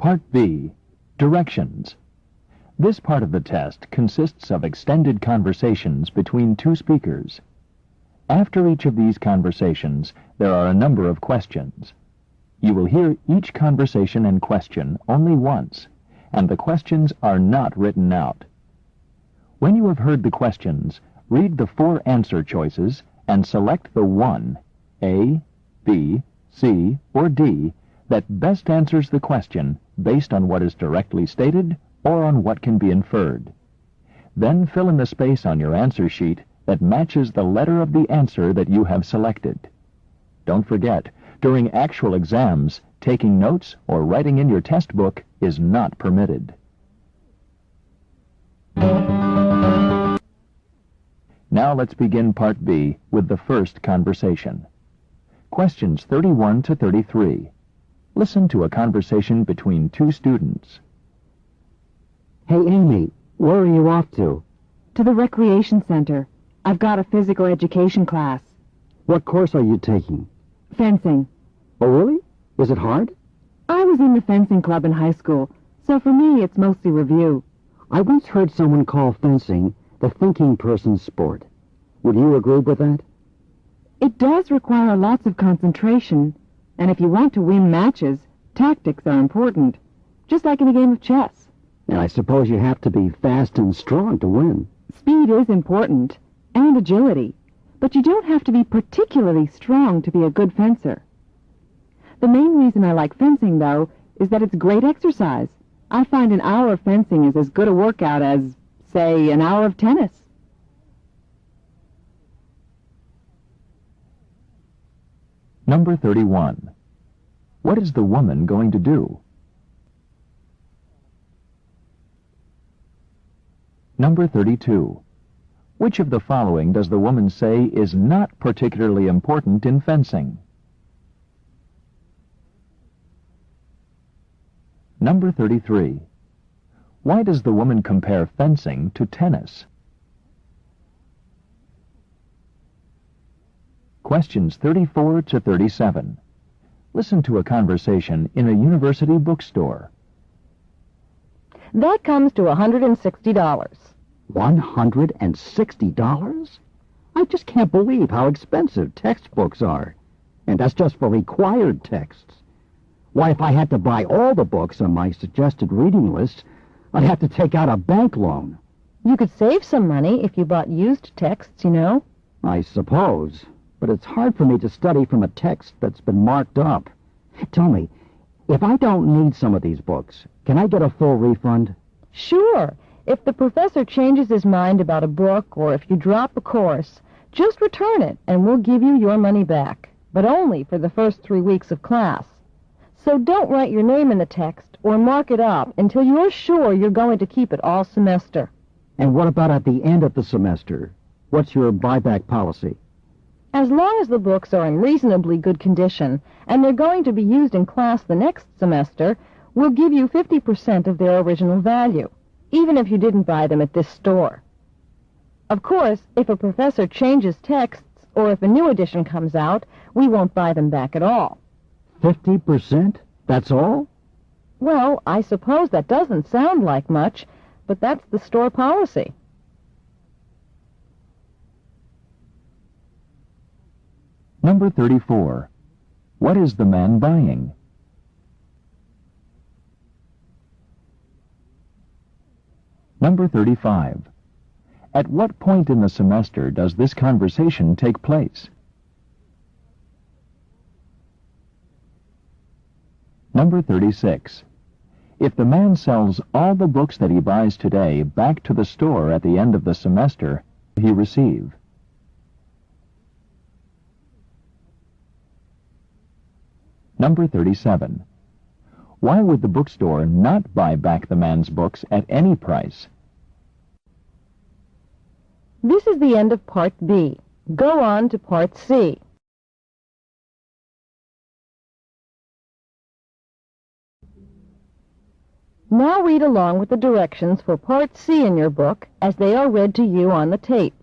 Part B, Directions. This part of the test consists of extended conversations between two speakers. After each of these conversations, there are a number of questions. You will hear each conversation and question only once, and the questions are not written out. When you have heard the questions, read the 4 answer choices and select the one, A, B, C, or D, that best answers the question based on what is directly stated or on what can be inferred. Then fill in the space on your answer sheet that matches the letter of the answer that you have selected. Don't forget, during actual exams, taking notes or writing in your test book is not permitted. Now let's begin Part B with the first conversation. Questions 31 to 33. Listen to a conversation between two students. Hey, Amy, where are you off to? To the recreation center. I've got a physical education class. What course are you taking? Fencing. Oh, really? Is it hard? I was in the fencing club in high school, so for me it's mostly review. I once heard someone call fencing the thinking person's sport. Would you agree with that? It does require lots of concentration, and if you want to win matches, tactics are important, just like in a game of chess. And I suppose you have to be fast and strong to win. Speed is important, and agility, but you don't have to be particularly strong to be a good fencer. The main reason I like fencing, though, is that it's great exercise. I find an hour of fencing is as good a workout as, say, an hour of tennis. Number 31. What is the woman going to do? Number 32. Which of the following does the woman say is not particularly important in fencing? Number 33. Why does the woman compare fencing to tennis? Questions 34 to 37. Listen to a conversation in a university bookstore. That comes to $160. $160? I just can't believe how expensive textbooks are. And that's just for required texts. Why, if I had to buy all the books on my suggested reading list, I'd have to take out a bank loan. You could save some money if you bought used texts, you know. I suppose. But it's hard for me to study from a text that's been marked up. Tell me, if I don't need some of these books, can I get a full refund? Sure. If the professor changes his mind about a book or if you drop a course, just return it and we'll give you your money back, but only for the first 3 weeks of class. So don't write your name in the text or mark it up until you're sure you're going to keep it all semester. And what about at the end of the semester? What's your buyback policy? As long as the books are in reasonably good condition and they're going to be used in class the next semester, we'll give you 50% of their original value, even if you didn't buy them at this store. Of course, if a professor changes texts or if a new edition comes out, we won't buy them back at all. 50%? That's all? Well, I suppose that doesn't sound like much, but that's the store policy. Number 34. What is the man buying? Number 35. At what point in the semester does this conversation take place? Number 36. If the man sells all the books that he buys today back to the store at the end of the semester, he receive? Number 37. Why would the bookstore not buy back the man's books at any price? This is the end of Part B. Go on to Part C. Now read along with the directions for Part C in your book as they are read to you on the tape.